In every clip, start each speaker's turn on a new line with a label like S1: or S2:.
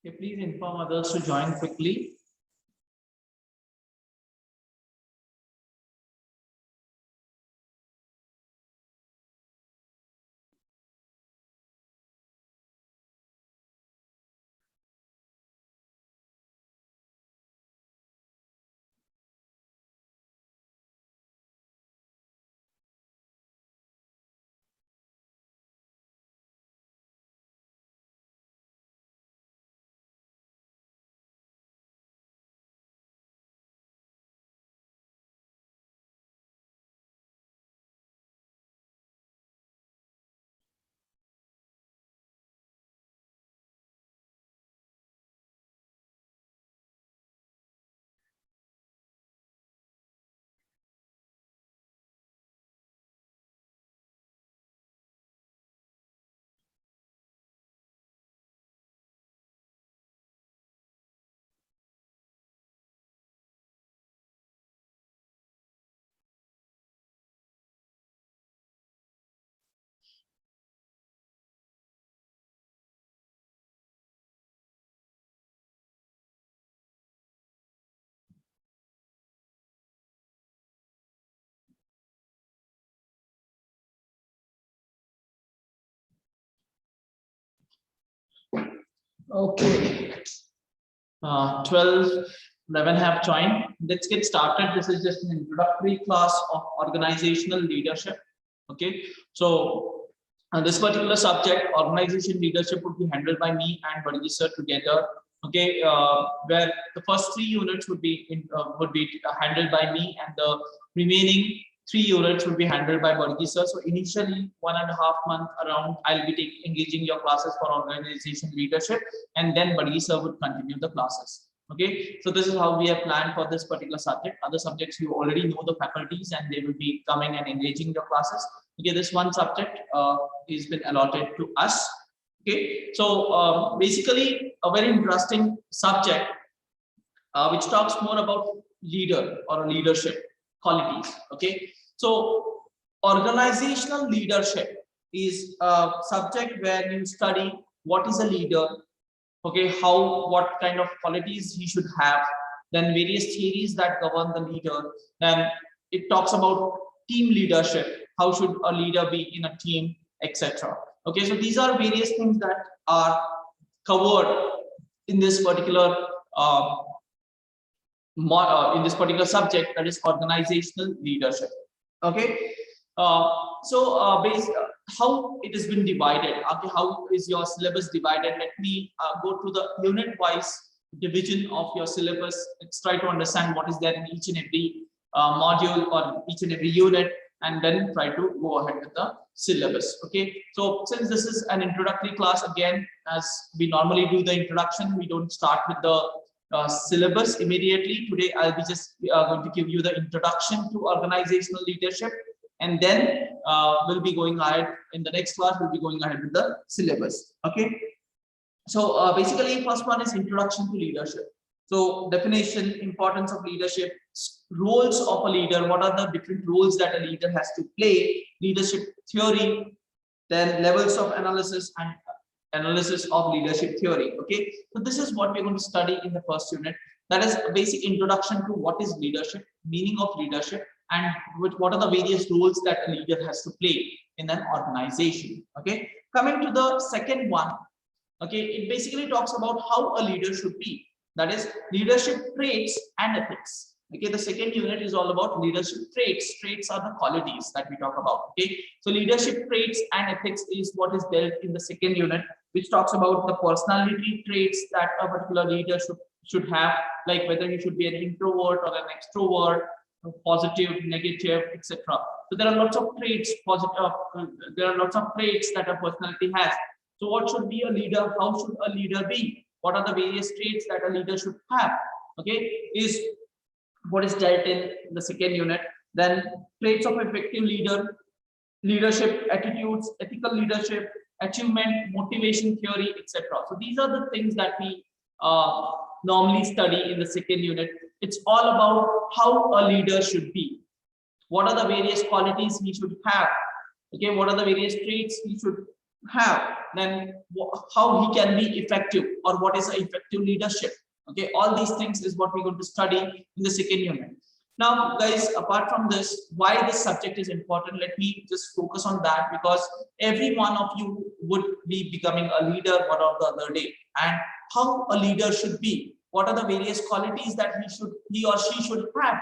S1: Okay, please inform others to join quickly. Okay. 12, 11 have joined. Let's get started. This is just an introductory class of organizational leadership. Okay. So this particular subject, organization leadership, would be handled by me and Badji sir together. Okay, where the first 3 units would be handled by me, and the remaining 3 units would be handled by Badji sir. So initially 1.5 months around, I'll be engaging your classes for organization leadership, and then Badji sir would continue the classes. Okay, so this is how we have planned for this particular subject. Other subjects, you already know the faculties, and they will be coming and engaging your classes. Okay, this one subject has been allotted to us. Okay, so basically a very interesting subject which talks more about leader or leadership qualities. Okay, so organizational leadership is a subject where you study what is a leader. Okay, what kind of qualities he should have, then various theories that govern the leader. Then it talks about team leadership, how should a leader be in a team, etc. Okay, so these are various things that are covered in this particular subject, that is organizational leadership. Okay, how it has been divided. Okay, how is your syllabus divided? Let me go through the unit wise division of your syllabus. Let's try to understand what is there in each and every module or each and every unit. and then try to go ahead with the syllabus. Okay, so since this is an introductory class, again, as we normally do the introduction, we don't start with the syllabus immediately. Today I'll be just going to give you the introduction to organizational leadership, and then we'll be going ahead in the next class. We'll be going ahead with the syllabus. Okay, so basically first one is introduction to leadership. So definition, importance of leadership, roles of a leader, what are the different roles that a leader has to play, leadership theory, then levels of analysis and analysis of leadership theory. Okay, so this is what we're going to study in the first unit. That is a basic introduction to what is leadership, meaning of leadership, and what are the various roles that a leader has to play in an organization. Okay, coming to the second one. Okay, it basically talks about how a leader should be. That is leadership traits and ethics. Okay, the second unit is all about leadership traits. Traits are the qualities that we talk about. Okay, so leadership traits and ethics is what is dealt in the second unit, which talks about the personality traits that a particular leader should have, like whether you should be an introvert or an extrovert, positive, negative, etc. So there are lots of traits, there are lots of traits that a personality has. So what should be a leader? How should a leader be? What are the various traits that a leader should have? Okay, is what is dealt in the second unit. Then traits of effective leader, leadership attitudes, ethical leadership, achievement, motivation theory, etc. So these are the things that we normally study in the second unit. It's all about how a leader should be. What are the various qualities he should have? Okay, what are the various traits he should have? Then how he can be effective, or what is effective leadership? Okay, all these things is what we're going to study in the second unit. Now guys, apart from this, why this subject is important, let me just focus on that, because every one of you would be becoming a leader one or the other day. And how a leader should be, what are the various qualities that he or she should have?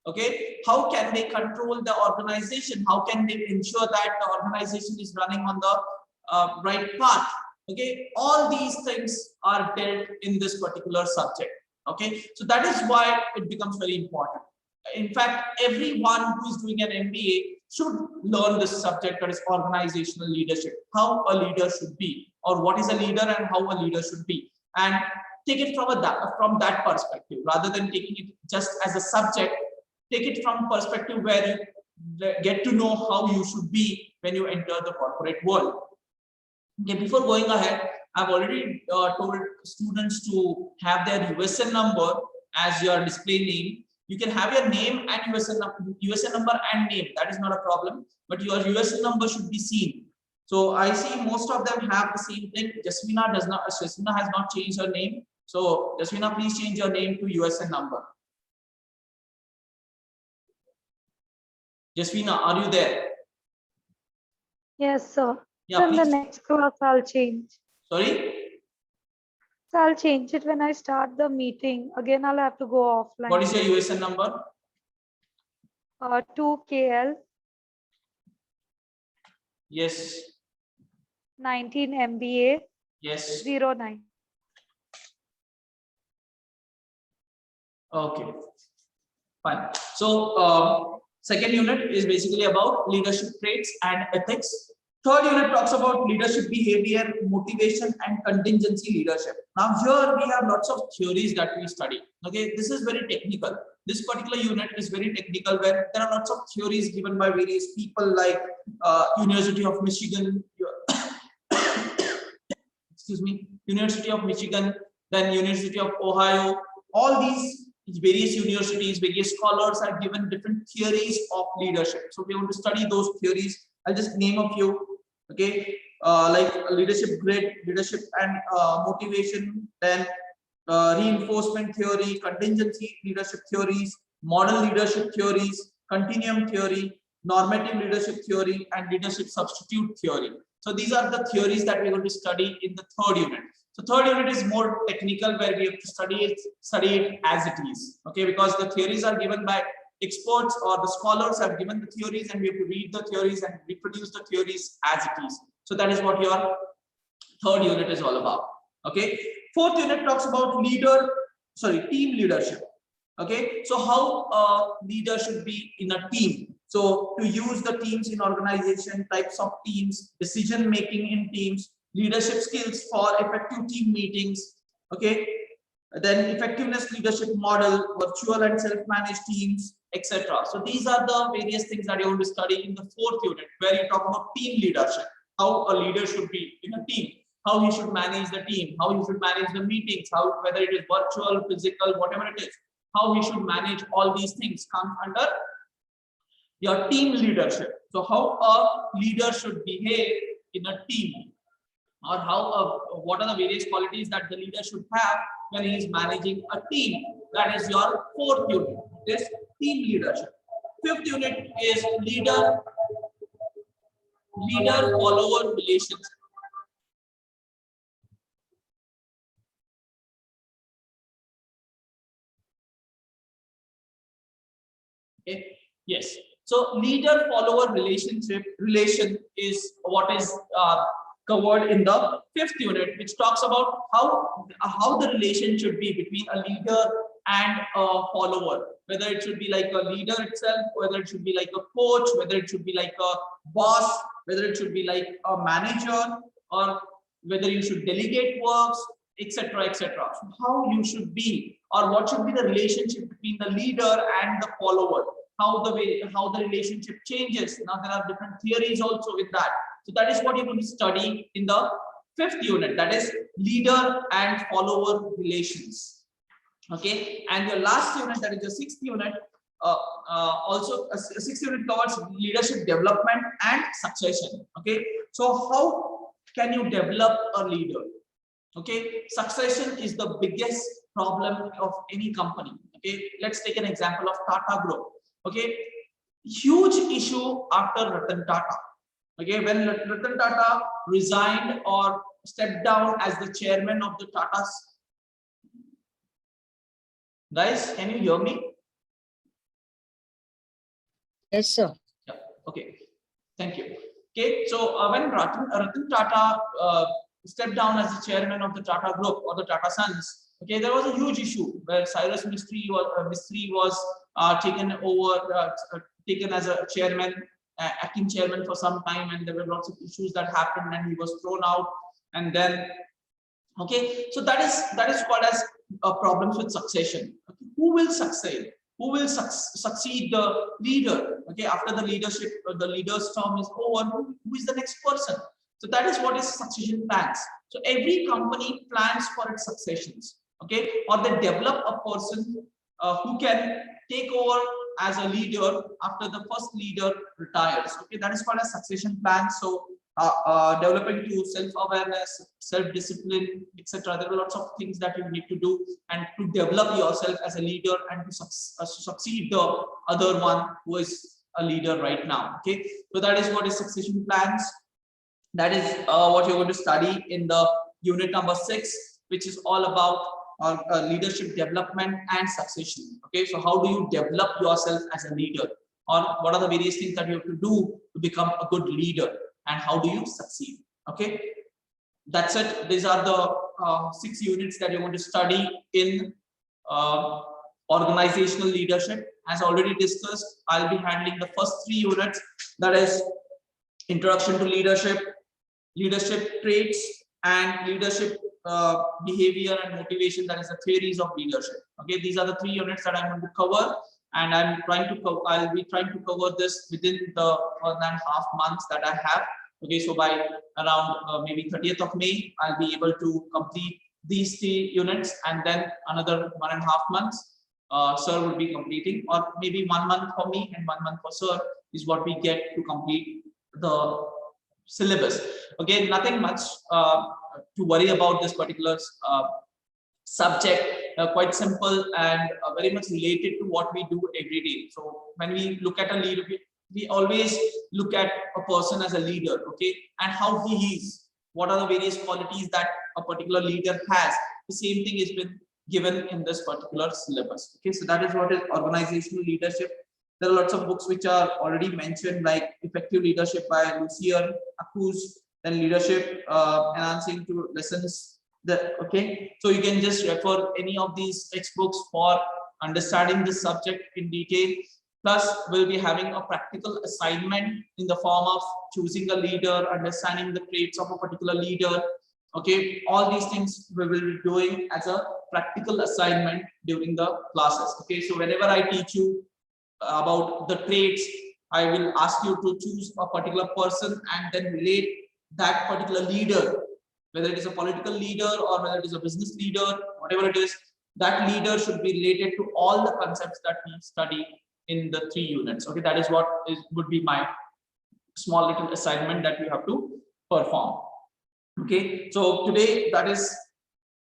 S1: Okay, how can they control the organization? How can they ensure that the organization is running on the right path? Okay, all these things are dealt in this particular subject. Okay, so that is why it becomes very important. In fact, everyone who is doing an MBA should learn this subject, that is organizational leadership, how a leader should be, or what is a leader and how a leader should be, and take it from that perspective, rather than taking it just as a subject. Take it from perspective where you get to know how you should be when you enter the corporate world. Okay, before going ahead, I've already told students to have their USN number as your display name. You can have your name and USN number and name. That is not a problem, but your USN number should be seen. So I see most of them have the same thing. Jasmina has not changed her name. So Jasmina, please change your name to USN number. Jasmina, are you there?
S2: Yes, sir.
S1: Yeah,
S2: in the next class, I'll change.
S1: Sorry?
S2: So I'll change it when I start the meeting. Again, I'll have to go offline.
S1: What is your USN number?
S2: 2KL.
S1: Yes.
S2: 19 MBA.
S1: Yes.
S2: 09.
S1: Okay. Fine. So second unit is basically about leadership traits and ethics. Third unit talks about leadership behavior, motivation, and contingency leadership. Now here we have lots of theories that we study. Okay, this is very technical. This particular unit is very technical, where there are lots of theories given by various people, like University of Michigan, excuse me, University of Michigan, then University of Ohio. All these various universities, various scholars are given different theories of leadership. So we want to study those theories. I'll just name a few. Okay, like leadership grid, leadership and motivation, then reinforcement theory, contingency leadership theories, model leadership theories, continuum theory, normative leadership theory, and leadership substitute theory. So these are the theories that we're going to study in the third unit. So third unit is more technical, where we have to study it as it is. Okay, because the theories are given by experts, or the scholars have given the theories, and we have to read the theories and reproduce the theories as it is. So that is what your third unit is all about. Okay, fourth unit talks about team leadership. Okay, so how a leader should be in a team. So to use the teams in organization, types of teams, decision making in teams, leadership skills for effective team meetings. Okay, then effectiveness leadership model, virtual and self-managed teams, etc. So these are the various things that you're going to study in the 4th unit, where you talk about team leadership, how a leader should be in a team, how he should manage the team, how he should manage the meetings, how whether it is virtual, physical, whatever it is, how he should manage all these things come under your team leadership. So how a leader should behave in a team, or how what are the various qualities that the leader should have when he is managing a team. That is your 4th unit, this team leadership. 5th unit is leader follower relations. Okay. Yes. So leader follower relation is what is covered in the 5th unit, which talks about how the relation should be between a leader and a follower, whether it should be like a leader itself, whether it should be like a coach, whether it should be like a boss, whether it should be like a manager, or whether you should delegate works, etc., etc. So how you should be, or what should be the relationship between the leader and the follower, how the relationship changes. Now there are different theories also with that. So that is what you're going to study in the 5th unit, that is leader and follower relations. Okay, and your last unit, that is the 6th unit, also 6th unit covers leadership development and succession. Okay, so how can you develop a leader? Okay, succession is the biggest problem of any company. Okay, let's take an example of Tata Group. Okay, huge issue after Ratan Tata. Okay, when Ratan Tata resigned or stepped down as the chairman of the Tatas. Guys, can you hear me?
S3: Yes, sir.
S1: Yeah. Okay, thank you. Okay, so when Ratan Tata stepped down as the chairman of the Tata Group or the Tata Sons, okay, there was a huge issue where Cyrus Mistry was taken over, taken as a chairman, acting chairman for some time, and there were lots of issues that happened, and he was thrown out. And then, okay, so that is called as problems with succession. Okay, who will succeed? Who will succeed the leader? Okay, after the leader's term is over, who is the next person? So that is what is succession plans. So every company plans for its successions. Okay, or they develop a person who can take over as a leader after the first leader retires. Okay, that is called a succession plan. So developing to self-awareness, self-discipline, etc. There are lots of things that you need to do, and to develop yourself as a leader and to succeed the other one who is a leader right now. Okay, so that is what is succession plans. That is what you're going to study in the unit number 6, which is all about leadership development and succession. Okay, so how do you develop yourself as a leader, or what are the various things that you have to do to become a good leader, and how do you succeed? Okay, that's it. These are the 6 units that you're going to study in organizational leadership. As already discussed, I'll be handling the first 3 units, that is introduction to leadership, leadership traits, and leadership behavior and motivation, that is the theories of leadership. Okay, these are the 3 units that I'm going to cover, and I'll be trying to cover this within the 1.5 months that I have. Okay, so by around maybe 30th of May, I'll be able to complete these 3 units, and then another 1.5 months sir will be completing, or maybe 1 month for me and 1 month for sir is what we get to complete the syllabus. Okay, nothing much to worry about this particular subject. Quite simple and very much related to what we do every day. So when we look at a leader, we always look at a person as a leader. Okay, and how he is, what are the various qualities that a particular leader has. The same thing has been given in this particular syllabus. Okay, so that is what is organizational leadership. There are lots of books which are already mentioned, like Effective Leadership by Lucian Acus, then Leadership Enhancing to Lessons. Okay, so you can just refer any of these textbooks for understanding this subject in detail. Plus, we'll be having a practical assignment in the form of choosing a leader, understanding the traits of a particular leader. Okay, all these things we will be doing as a practical assignment during the classes. Okay, so whenever I teach you about the traits, I will ask you to choose a particular person and then relate that particular leader, whether it is a political leader or whether it is a business leader, whatever it is, that leader should be related to all the concepts that we study in the 3 units. Okay, that is what would be my small little assignment that you have to perform. Okay, so today that is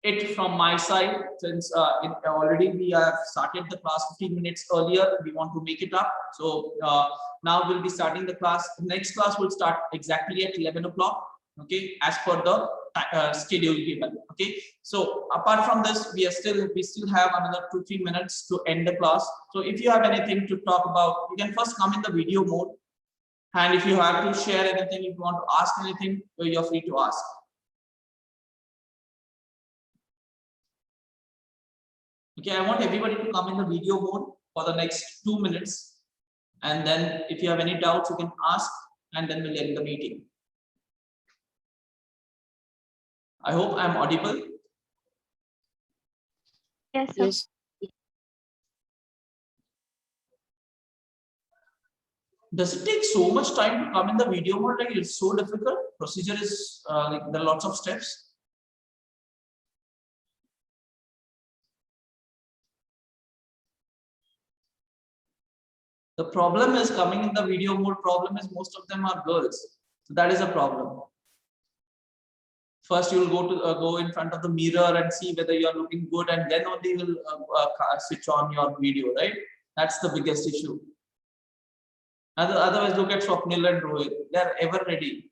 S1: it from my side. Since already we have started the class 15 minutes earlier, we want to make it up. So now we'll be starting the class. The next class will start exactly at 11 o'clock. Okay, as per the schedule given. Okay, so apart from this, we still have another 2-3 minutes to end the class. So if you have anything to talk about, you can first come in the video mode. And if you have to share anything, if you want to ask anything, you're free to ask. Okay, I want everybody to come in the video mode for the next 2 minutes. And then if you have any doubts, you can ask, and then we'll end the meeting. I hope I'm audible.
S2: Yes, sir.
S3: Yes.
S1: Does it take so much time to come in the video mode? Like, it's so difficult. Procedure is like there are lots of steps. The problem is coming in the video mode. Problem is most of them are girls. So that is a problem. First, you will go in front of the mirror and see whether you are looking good, and then only will switch on your video. Right? That's the biggest issue. Otherwise, look at Swapnil and Rohit. They are ever ready.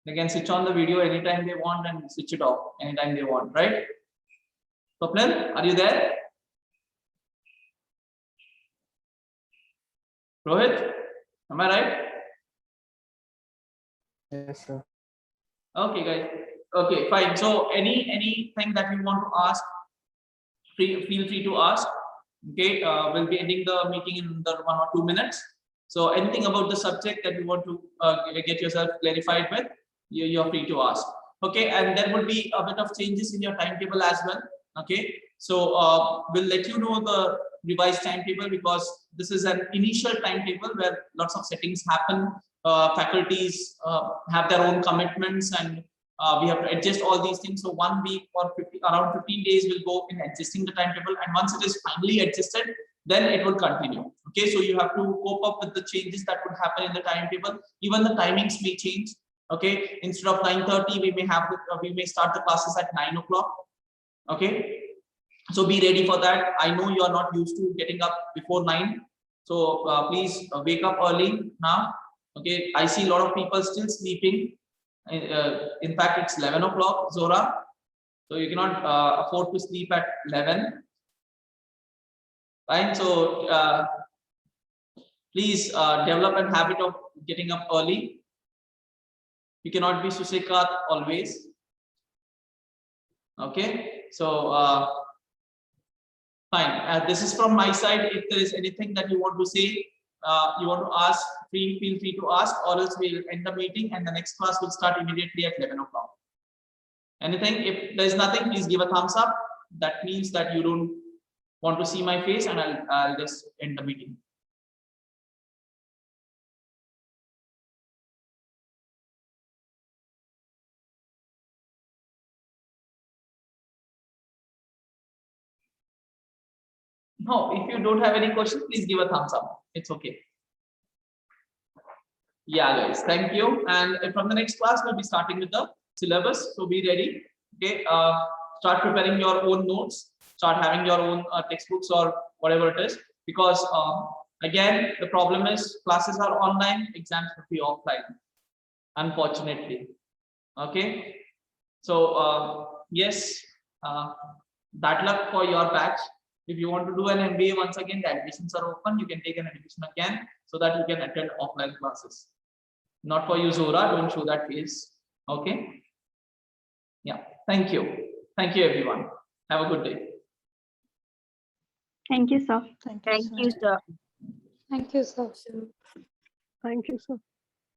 S1: They can switch on the video anytime they want and switch it off anytime they want. Right? Swapnil, are you there? Rohit, am I right?
S3: Yes, sir.
S1: Okay, guys. Okay, fine. So anything that you want to ask, feel free to ask. Okay, we'll be ending the meeting in the 1 or 2 minutes. So anything about the subject that you want to get yourself clarified with, you're free to ask. Okay, and there will be a bit of changes in your timetable as well. Okay, so we'll let you know the revised timetable, because this is an initial timetable where lots of settings happen. Faculties have their own commitments, and we have to adjust all these things. So 1 week or around 15 days will go in adjusting the timetable, and once it is finally adjusted, then it will continue. Okay, so you have to cope up with the changes that would happen in the timetable. Even the timings may change. Okay, instead of 9:30, we may start the classes at 9 o'clock. Okay, so be ready for that. I know you are not used to getting up before 9, so please wake up early now. Okay, I see a lot of people still sleeping. In fact, it's 11 o'clock, Zora. So you cannot afford to sleep at 11. Fine. So please develop a habit of getting up early. You cannot be Susekat always. Okay. So fine. This is from my side. If there is anything that you want to say, you want to ask, feel free to ask, or else we'll end the meeting and the next class will start immediately at 11 o'clock. Anything? If there's nothing, please give a thumbs up. That means that you don't want to see my face, and I'll just end the meeting. No, if you don't have any questions, please give a thumbs up. It's okay. Yeah, guys, thank you. And from the next class, we'll be starting with the syllabus. So be ready. Okay, start preparing your own notes. Start having your own textbooks or whatever it is. Because again, the problem is classes are online, exams will be offline, unfortunately. Okay. So yes, bad luck for your batch. If you want to do an MBA, once again, the admissions are open. You can take an admission again so that you can attend offline classes. Not for you, Zora. Don't show that face. Okay. Yeah. Thank you. Thank you, everyone. Have a good day.
S4: Thank you, sir.
S3: Thank
S4: Thank you, sir.
S2: Thank you, sir.
S3: Thank you, sir.